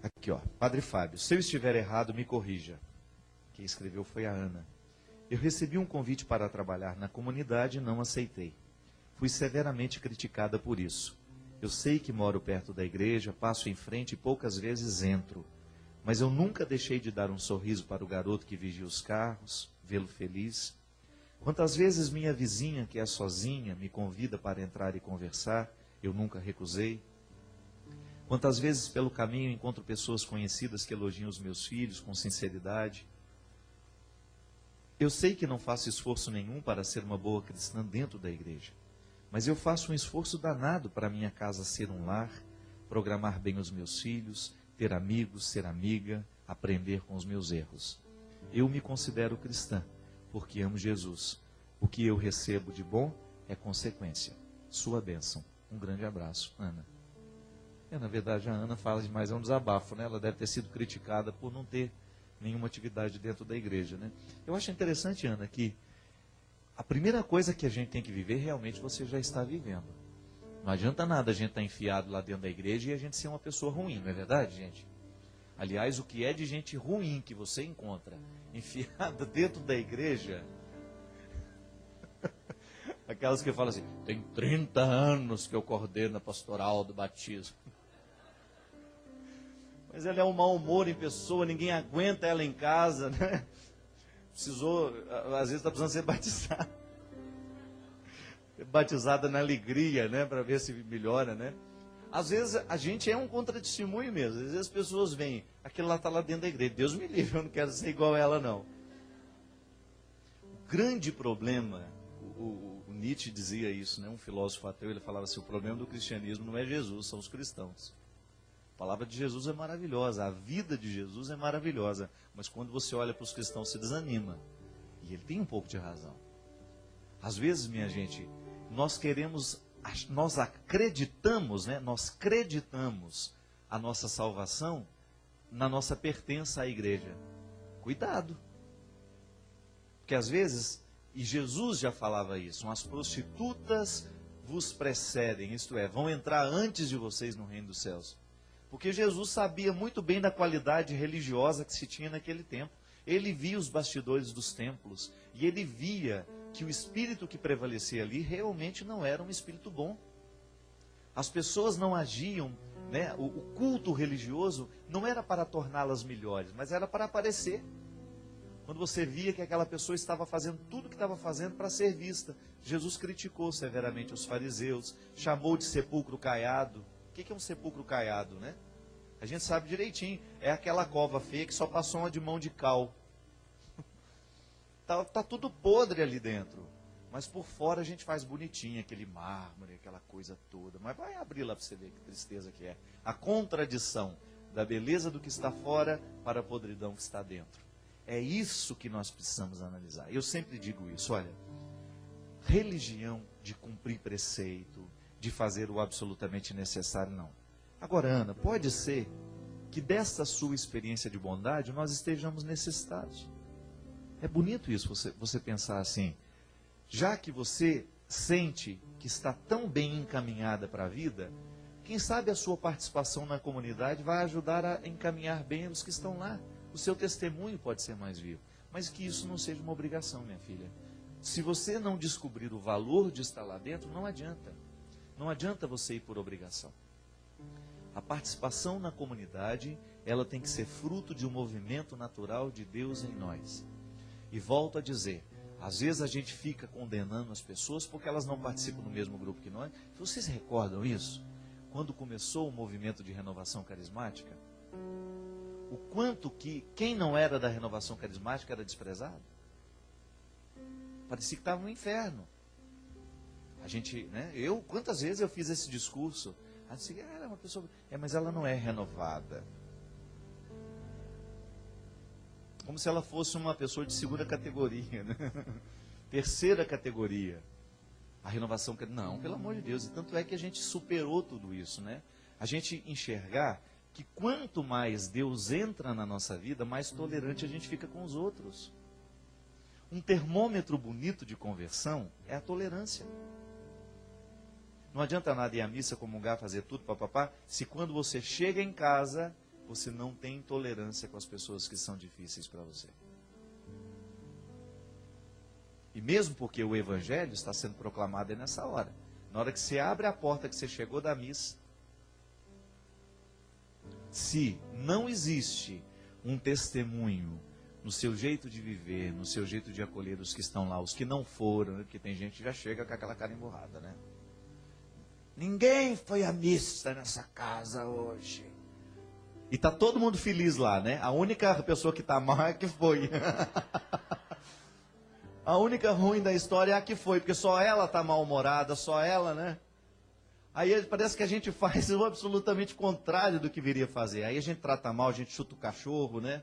Aqui, ó. Padre Fábio, se eu estiver errado, me corrija. Quem escreveu foi a Ana. Eu recebi um convite para trabalhar na comunidade e não aceitei. Fui severamente criticada por isso. Eu sei que moro perto da igreja, passo em frente e poucas vezes entro. Mas eu nunca deixei de dar um sorriso para o garoto que vigia os carros, vê-lo feliz. Quantas vezes minha vizinha, que é sozinha, me convida para entrar e conversar, eu nunca recusei. Quantas vezes pelo caminho encontro pessoas conhecidas que elogiam os meus filhos com sinceridade. Eu sei que não faço esforço nenhum para ser uma boa cristã dentro da igreja, mas eu faço um esforço danado para minha casa ser um lar, programar bem os meus filhos, ter amigos, ser amiga, aprender com os meus erros. Eu me considero cristã, porque amo Jesus. O que eu recebo de bom é consequência. Sua bênção. Um grande abraço, Ana. Na verdade, a Ana fala demais, é um desabafo, né? Ela deve ter sido criticada por não ter nenhuma atividade dentro da igreja, né? Eu acho interessante, Ana, que a primeira coisa que a gente tem que viver, realmente você já está vivendo. Não adianta nada a gente estar enfiado lá dentro da igreja e a gente ser uma pessoa ruim, não é verdade, gente? Aliás, o que é de gente ruim que você encontra enfiada dentro da igreja, aquelas que falam assim, tem 30 anos que eu coordeno a pastoral do batismo. Mas ela é um mau humor em pessoa, ninguém aguenta ela em casa, né? Precisou, às vezes está precisando ser batizada. Batizada na alegria, né? Para ver se melhora, né? Às vezes a gente é um contra-testemunho mesmo. Às vezes as pessoas vêm, aquele lá está lá dentro da igreja. Deus me livre, eu não quero ser igual a ela, não. O grande problema, o Nietzsche dizia isso, né? Um filósofo ateu, ele falava assim, o problema do cristianismo não é Jesus, são os cristãos. A palavra de Jesus é maravilhosa, a vida de Jesus é maravilhosa, mas quando você olha para os cristãos, se desanima. E ele tem um pouco de razão. Às vezes, minha gente, nós acreditamos, né? Nós acreditamos a nossa salvação na nossa pertença à igreja. Cuidado. Porque às vezes, e Jesus já falava isso, as prostitutas vos precedem, isto é, vão entrar antes de vocês no reino dos céus. Porque Jesus sabia muito bem da qualidade religiosa que se tinha naquele tempo. Ele via os bastidores dos templos e ele via que o espírito que prevalecia ali realmente não era um espírito bom. As pessoas não agiam, né? O culto religioso não era para torná-las melhores, mas era para aparecer. Quando você via que aquela pessoa estava fazendo tudo o que estava fazendo para ser vista, Jesus criticou severamente os fariseus, chamou de sepulcro caiado. O que é um sepulcro caiado, né? A gente sabe direitinho. É aquela cova feia que só passou uma de mão de cal. Tá tudo podre ali dentro. Mas por fora a gente faz bonitinho, aquele mármore, aquela coisa toda. Mas vai abrir lá para você ver que tristeza que é. A contradição da beleza do que está fora para a podridão que está dentro. É isso que nós precisamos analisar. Eu sempre digo isso, olha. Religião de cumprir preceito, de fazer o absolutamente necessário, não. Agora, Ana, pode ser que desta sua experiência de bondade nós estejamos necessitados. É bonito isso, você pensar assim. Já que você sente que está tão bem encaminhada para a vida, quem sabe a sua participação na comunidade vai ajudar a encaminhar bem os que estão lá. O seu testemunho pode ser mais vivo. Mas que isso não seja uma obrigação, minha filha. Se você não descobrir o valor de estar lá dentro, não adianta. Não adianta você ir por obrigação. A participação na comunidade, ela tem que ser fruto de um movimento natural de Deus em nós. E volto a dizer, às vezes a gente fica condenando as pessoas porque elas não participam do mesmo grupo que nós. Vocês recordam isso? Quando começou o movimento de renovação carismática, o quanto que quem não era da renovação carismática era desprezado? Parecia que estava no inferno. A gente, né? Quantas vezes eu fiz esse discurso? A gente, ela é uma pessoa, mas ela não é renovada. Como se ela fosse uma pessoa de segunda categoria, né? Terceira categoria. A renovação, não, pelo amor de Deus. E tanto é que a gente superou tudo isso, né? A gente enxergar que quanto mais Deus entra na nossa vida, mais tolerante a gente fica com os outros. Um termômetro bonito de conversão é a tolerância. Não adianta nada ir à missa, comungar, fazer tudo, papapá, se quando você chega em casa, você não tem tolerância com as pessoas que são difíceis para você. E mesmo porque o evangelho está sendo proclamado é nessa hora. Na hora que você abre a porta que você chegou da missa, se não existe um testemunho no seu jeito de viver, no seu jeito de acolher os que estão lá, os que não foram, né? Porque tem gente que já chega com aquela cara emburrada, né? Ninguém foi à missa nessa casa hoje. E tá todo mundo feliz lá, né? A única pessoa que tá mal é a que foi. A única ruim da história é a que foi, porque só ela tá mal-humorada, só ela, né? Aí parece que a gente faz o absolutamente contrário do que viria fazer. Aí a gente trata mal, a gente chuta o cachorro, né?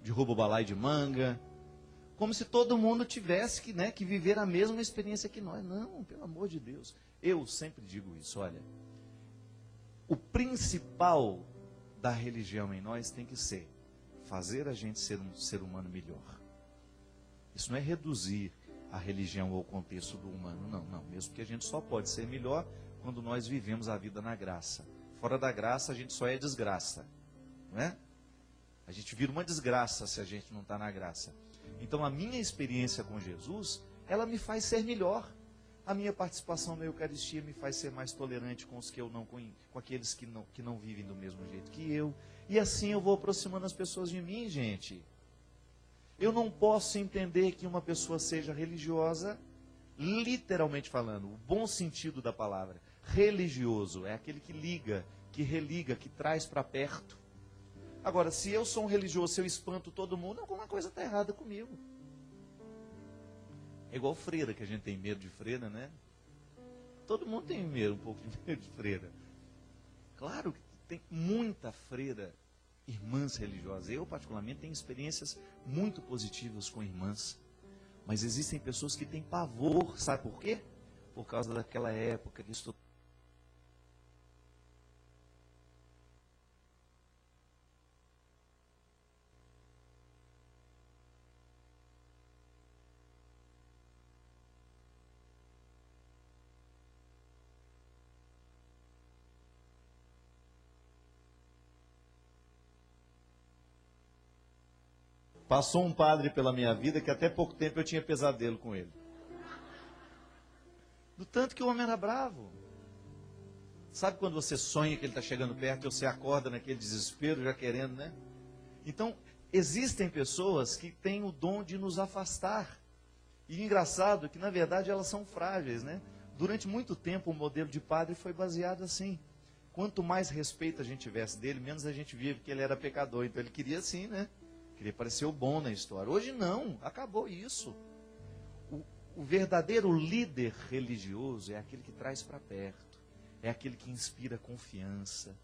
Derruba o balaio de manga. Como se todo mundo tivesse que, né, que viver a mesma experiência que nós. Não, pelo amor de Deus. Eu sempre digo isso, olha. O principal da religião em nós tem que ser fazer a gente ser um ser humano melhor. Isso não é reduzir a religião ao contexto do humano, não. Mesmo que a gente só pode ser melhor quando nós vivemos a vida na graça. Fora da graça, a gente só é desgraça. Não é? A gente vira uma desgraça se a gente não está na graça. Então, a minha experiência com Jesus, ela me faz ser melhor. A minha participação na Eucaristia me faz ser mais tolerante com os que eu não conheço, com aqueles que não vivem do mesmo jeito que eu. E assim eu vou aproximando as pessoas de mim, gente. Eu não posso entender que uma pessoa seja religiosa, literalmente falando, o bom sentido da palavra. Religioso é aquele que liga, que religa, que traz para perto. Agora, se eu sou um religioso, se eu espanto todo mundo, alguma coisa está errada comigo. É igual freira, que a gente tem medo de freira, né? Todo mundo tem medo, um pouco de medo de freira. Claro que tem muita freira, irmãs religiosas. Eu, particularmente, tenho experiências muito positivas com irmãs. Mas existem pessoas que têm pavor, sabe por quê? Por causa daquela época que isso. Passou um padre pela minha vida que até pouco tempo eu tinha pesadelo com ele. Do tanto que o homem era bravo. Sabe quando você sonha que ele está chegando perto e você acorda naquele desespero, já querendo, né? Então, existem pessoas que têm o dom de nos afastar. E engraçado que, na verdade, elas são frágeis, né? Durante muito tempo, o modelo de padre foi baseado assim. Quanto mais respeito a gente tivesse dele, menos a gente via que ele era pecador. Então, ele queria assim, né? Queria parecer o bom na história. Hoje não, acabou isso. O verdadeiro líder religioso é aquele que traz para perto. É aquele que inspira confiança.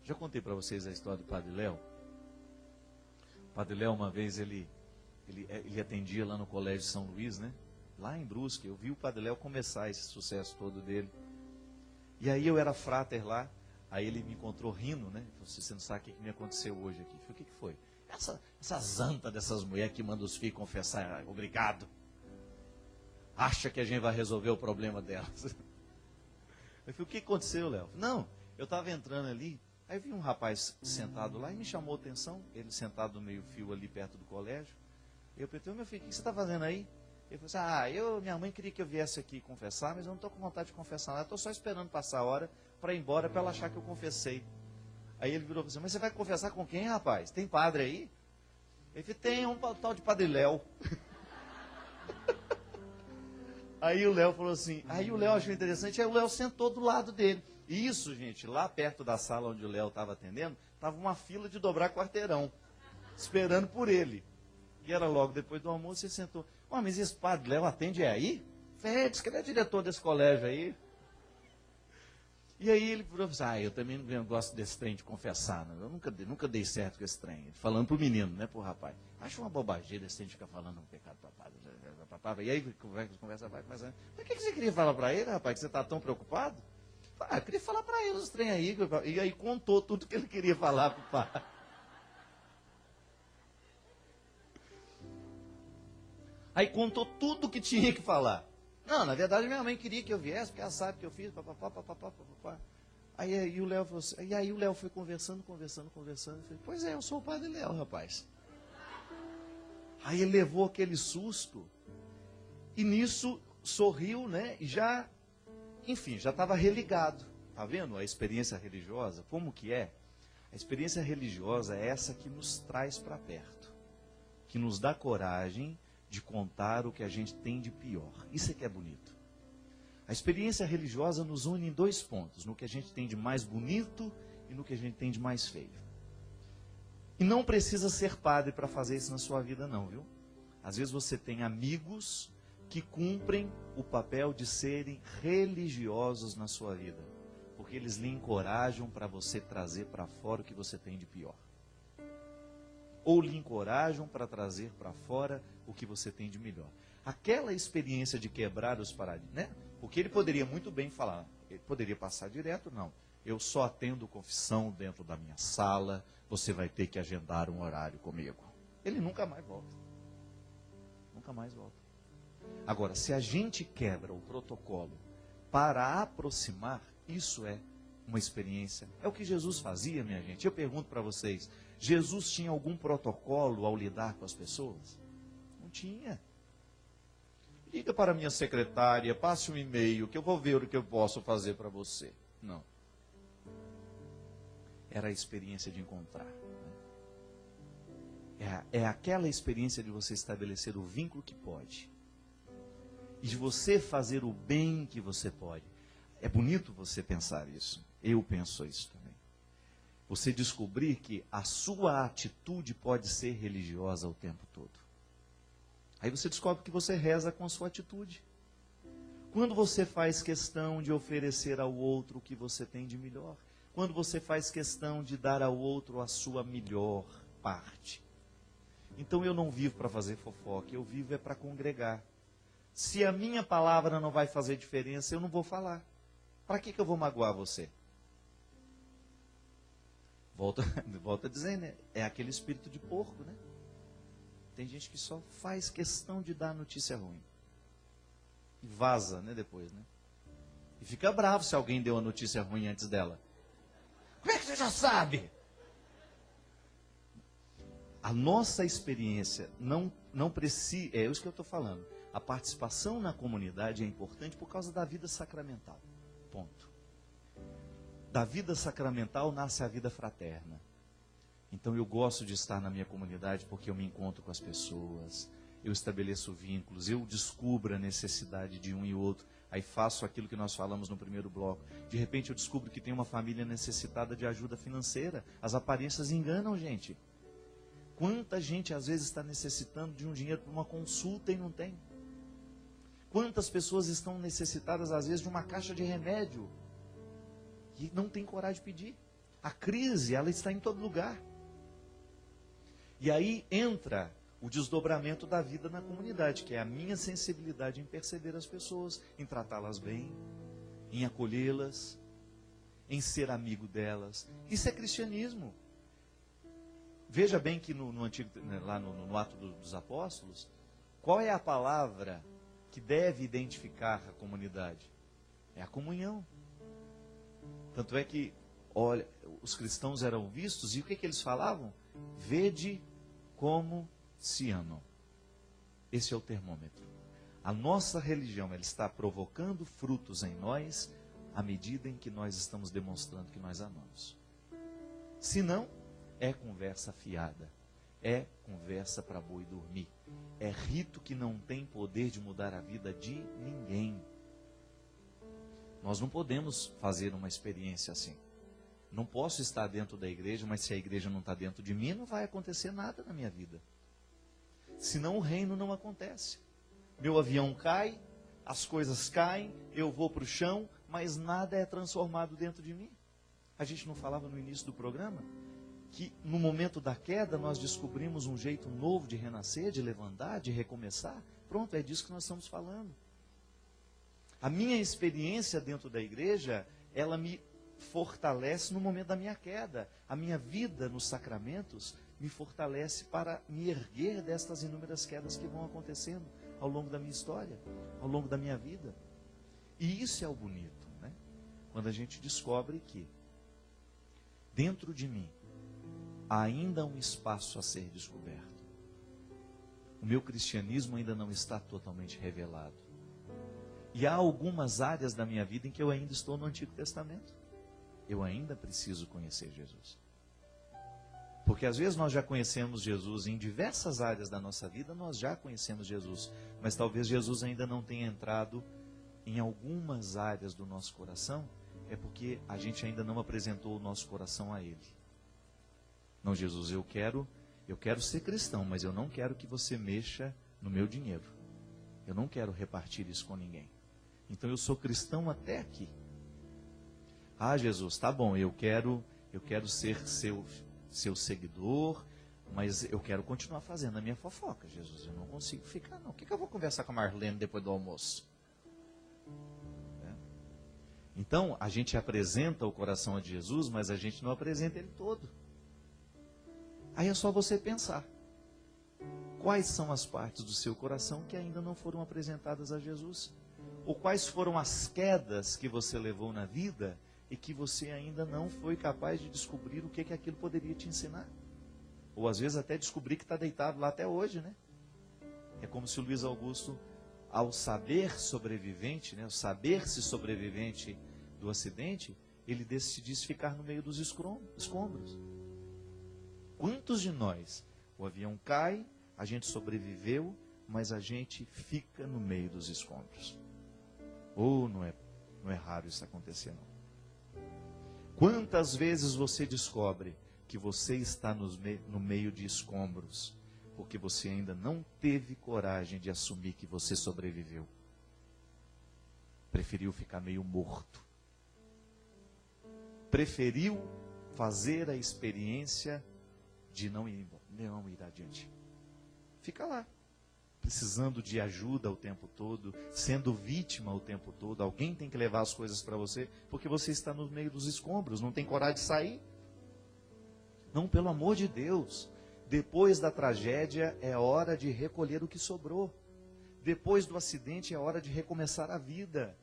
Já contei para vocês a história do Padre Léo? O Padre Léo, uma vez, ele atendia lá no Colégio São Luís, né? Lá em Brusque. Eu vi o Padre Léo começar esse sucesso todo dele. E aí eu era frater lá. Aí ele me encontrou rindo, né? Falei, você não sabe o que me aconteceu hoje aqui. Eu falei, o que foi? Essa zanta dessas mulheres que mandam os filhos confessar, obrigado. Acha que a gente vai resolver o problema delas. Eu falei, o que aconteceu, Léo? Não, eu estava entrando ali, aí vi um rapaz sentado lá e me chamou a atenção, ele sentado no meio fio ali perto do colégio. Eu perguntei, meu filho, o que você está fazendo aí? Ele falou assim, minha mãe queria que eu viesse aqui confessar, mas eu não estou com vontade de confessar nada, estou só esperando passar a hora para ir embora, para ela achar que eu confessei. Aí ele virou e falou assim, mas você vai confessar com quem, rapaz? Tem padre aí? Ele falou, tem um tal de Padre Léo. Aí o Léo falou assim, aí o Léo achou interessante, aí o Léo sentou do lado dele. E isso, gente, lá perto da sala onde o Léo estava atendendo, estava uma fila de dobrar quarteirão, esperando por ele. E era logo depois do almoço, ele sentou, mas esse Padre Léo atende aí? Diz que ele é diretor desse colégio aí. E aí ele falou assim, eu também não gosto desse trem de confessar, né? Eu nunca dei certo com esse trem. Falando pro menino, né, pro rapaz. Acho uma bobageira esse trem de ficar falando um pecado papado. E aí conversa vai começando. Mas o que você queria falar para ele, rapaz, que você está tão preocupado? Eu queria falar para ele os trem aí. E aí contou tudo que ele queria falar pro pai. Aí contou tudo que tinha que falar. Não, na verdade minha mãe queria que eu viesse, porque ela sabe que eu fiz, papapá. Aí o Léo falou assim, e aí o Léo foi conversando. Eu falei, pois é, eu sou o padre Léo, rapaz. Aí ele levou aquele susto. E nisso sorriu, né? E já, enfim, já estava religado. Tá vendo a experiência religiosa? Como que é? A experiência religiosa é essa que nos traz para perto. Que nos dá coragem de contar o que a gente tem de pior. Isso é que é bonito. A experiência religiosa nos une em dois pontos. No que a gente tem de mais bonito e no que a gente tem de mais feio. E não precisa ser padre para fazer isso na sua vida não, viu? Às vezes você tem amigos que cumprem o papel de serem religiosos na sua vida. Porque eles lhe encorajam para você trazer para fora o que você tem de pior. Ou lhe encorajam para trazer para fora o que você tem de melhor. Aquela experiência de quebrar os paradigmas, né? Porque ele poderia muito bem falar, ele poderia passar direto, não. Eu só atendo confissão dentro da minha sala, você vai ter que agendar um horário comigo. Ele nunca mais volta. Nunca mais volta. Agora, se a gente quebra o protocolo para aproximar, isso é uma experiência. É o que Jesus fazia, minha gente. Eu pergunto para vocês, Jesus tinha algum protocolo ao lidar com as pessoas? Não tinha. Liga para a minha secretária, passe um e-mail, que eu vou ver o que eu posso fazer para você. Não. Era a experiência de encontrar. É aquela experiência de você estabelecer o vínculo que pode. E de você fazer o bem que você pode. É bonito você pensar isso. Eu penso isso também. Você descobrir que a sua atitude pode ser religiosa o tempo todo. Aí você descobre que você reza com a sua atitude. Quando você faz questão de oferecer ao outro o que você tem de melhor. Quando você faz questão de dar ao outro a sua melhor parte. Então eu não vivo para fazer fofoca, eu vivo é para congregar. Se a minha palavra não vai fazer diferença, eu não vou falar. Para que eu vou magoar você? Volta a dizer, né? É aquele espírito de porco, né? Tem gente que só faz questão de dar notícia ruim. E vaza, né, depois, né? E fica bravo se alguém deu a notícia ruim antes dela. Como é que você já sabe? A nossa experiência não precisa... É isso que eu estou falando. A participação na comunidade é importante por causa da vida sacramental. Ponto. Da vida sacramental nasce a vida fraterna. Então eu gosto de estar na minha comunidade porque eu me encontro com as pessoas, eu estabeleço vínculos, eu descubro a necessidade de um e outro, aí faço aquilo que nós falamos no primeiro bloco. De repente eu descubro que tem uma família necessitada de ajuda financeira. As aparências enganam, gente. Quanta gente às vezes está necessitando de um dinheiro para uma consulta e não tem? Quantas pessoas estão necessitadas às vezes de uma caixa de remédio e não tem coragem de pedir? A crise, ela está em todo lugar. E aí entra o desdobramento da vida na comunidade, que é a minha sensibilidade em perceber as pessoas, em tratá-las bem, em acolhê-las, em ser amigo delas. Isso é cristianismo. Veja bem que no antigo, lá no Ato dos Apóstolos, qual é a palavra que deve identificar a comunidade? É a comunhão. Tanto é que, olha, os cristãos eram vistos, e o que eles falavam? Vede como se amam. Esse é o termômetro. A nossa religião, ela está provocando frutos em nós, à medida em que nós estamos demonstrando que nós amamos. Se não, é conversa fiada. É conversa para boi dormir. É rito que não tem poder de mudar a vida de ninguém. Nós não podemos fazer uma experiência assim. Não posso estar dentro da igreja, mas se a igreja não está dentro de mim, não vai acontecer nada na minha vida. Senão o reino não acontece. Meu avião cai, as coisas caem, eu vou para o chão, mas nada é transformado dentro de mim. A gente não falava no início do programa que no momento da queda nós descobrimos um jeito novo de renascer, de levantar, de recomeçar? Pronto, é disso que nós estamos falando. A minha experiência dentro da igreja, ela me fortalece no momento da minha queda. A minha vida nos sacramentos me fortalece para me erguer destas inúmeras quedas que vão acontecendo ao longo da minha história, ao longo da minha vida. E isso é o bonito, né? quando a gente descobre que dentro de mim há ainda um espaço a ser descoberto. O meu cristianismo ainda não está totalmente revelado. E há algumas áreas da minha vida em que eu ainda estou no Antigo Testamento. Eu ainda preciso conhecer Jesus. Porque às vezes nós já conhecemos Jesus em diversas áreas da nossa vida, nós já conhecemos Jesus. Mas talvez Jesus ainda não tenha entrado em algumas áreas do nosso coração, é porque a gente ainda não apresentou o nosso coração a Ele. Não, Jesus, eu quero ser cristão, mas eu não quero que você mexa no meu dinheiro. Eu não quero repartir isso com ninguém. Então eu sou cristão até aqui. Ah, Jesus, tá bom, eu quero ser seu seguidor, mas eu quero continuar fazendo a minha fofoca, Jesus. Eu não consigo ficar, não. O que eu vou conversar com a Marlene depois do almoço? Então, a gente apresenta o coração de Jesus, mas a gente não apresenta ele todo. Aí é só você pensar. Quais são as partes do seu coração que ainda não foram apresentadas a Jesus? Ou quais foram as quedas que você levou na vida e que você ainda não foi capaz de descobrir o que aquilo poderia te ensinar? Ou às vezes até descobrir que está deitado lá até hoje, né? É como se o Luiz Augusto, ao saber sobrevivente, né, o saber-se sobrevivente do acidente, ele decidisse ficar no meio dos escombros. Quantos de nós, o avião cai, a gente sobreviveu, mas a gente fica no meio dos escombros? Ou não é raro isso acontecer, não? Quantas vezes você descobre que você está no meio de escombros, porque você ainda não teve coragem de assumir que você sobreviveu? Preferiu ficar meio morto. Preferiu fazer a experiência de não ir adiante. Fica lá, precisando de ajuda o tempo todo, sendo vítima o tempo todo. Alguém tem que levar as coisas para você, porque você está no meio dos escombros, não tem coragem de sair. Não, pelo amor de Deus. Depois da tragédia é hora de recolher o que sobrou. Depois do acidente é hora de recomeçar a vida.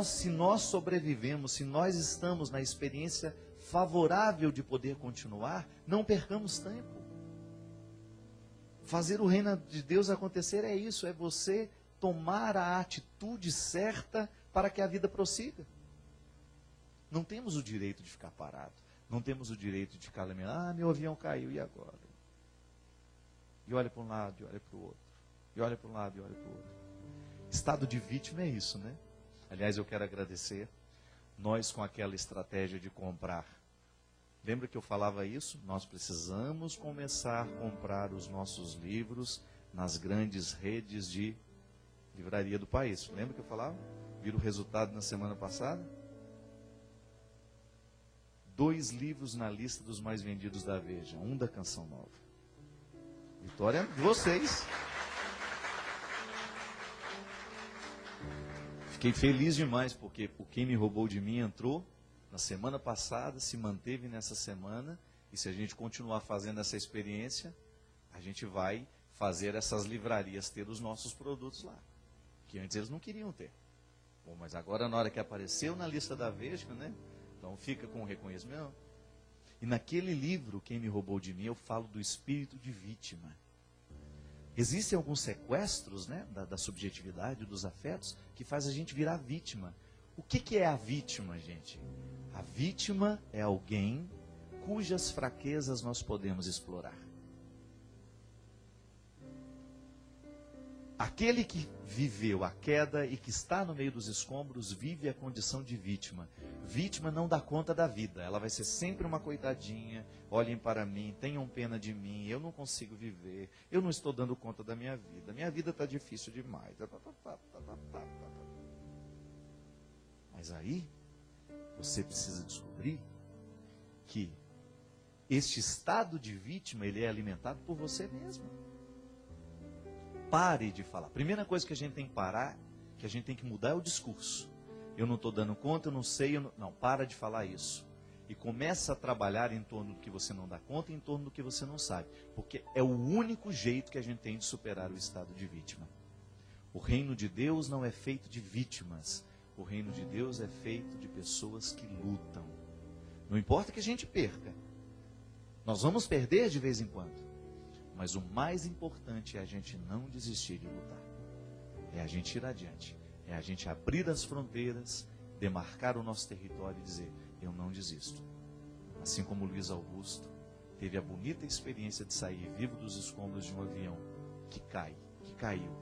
Se nós sobrevivemos, se nós estamos na experiência favorável de poder continuar, não percamos tempo. Fazer o reino de Deus acontecer é isso, é você tomar a atitude certa para que a vida prossiga. Não temos o direito de ficar parado. Não temos o direito de ficar lamentando, meu avião caiu, e agora? E olha para um lado, e olha para o outro. E olha para um lado, e olha para o outro. Estado de vítima é isso, né? Aliás, eu quero agradecer. Nós com aquela estratégia de comprar. Lembra que eu falava isso? Nós precisamos começar a comprar os nossos livros nas grandes redes de livraria do país. Lembra que eu falava? Viram o resultado na semana passada? 2 livros na lista dos mais vendidos da Veja. 1 da Canção Nova. Vitória de vocês. Fiquei feliz demais, porque o Quem Me Roubou de Mim entrou na semana passada, se manteve nessa semana, e se a gente continuar fazendo essa experiência, a gente vai fazer essas livrarias ter os nossos produtos lá, que antes eles não queriam ter. Bom, mas agora na hora que apareceu na lista da Veja, né? Então fica com o reconhecimento. E naquele livro, Quem Me Roubou de Mim, eu falo do espírito de vítima. Existem alguns sequestros, né, da subjetividade, dos afetos, que faz a gente virar vítima. O que é a vítima, gente? A vítima é alguém cujas fraquezas nós podemos explorar. Aquele que viveu a queda e que está no meio dos escombros, vive a condição de vítima. Vítima não dá conta da vida, ela vai ser sempre uma coitadinha. Olhem para mim, tenham pena de mim, eu não consigo viver, eu não estou dando conta da minha vida está difícil demais. Mas aí, você precisa descobrir que este estado de vítima, ele é alimentado por você mesmo. Pare de falar. Primeira coisa que a gente tem que parar, que a gente tem que mudar é o discurso. Eu não estou dando conta, eu não sei, não, para de falar isso. E começa a trabalhar em torno do que você não dá conta e em torno do que você não sabe. Porque é o único jeito que a gente tem de superar o estado de vítima. O reino de Deus não é feito de vítimas. O reino de Deus é feito de pessoas que lutam. Não importa que a gente perca. Nós vamos perder de vez em quando. Mas o mais importante é a gente não desistir de lutar. É a gente ir adiante. É a gente abrir as fronteiras, demarcar o nosso território e dizer, eu não desisto. Assim como Luiz Augusto teve a bonita experiência de sair vivo dos escombros de um avião que caiu.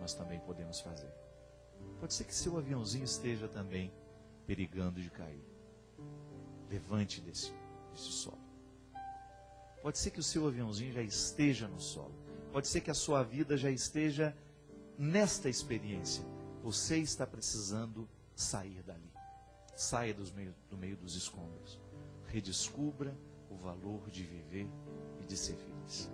Nós também podemos fazer. Pode ser que seu aviãozinho esteja também perigando de cair. Levante desse solo. Pode ser que o seu aviãozinho já esteja no solo. Pode ser que a sua vida já esteja nesta experiência. Você está precisando sair dali. Saia do meio dos escombros. Redescubra o valor de viver e de ser feliz.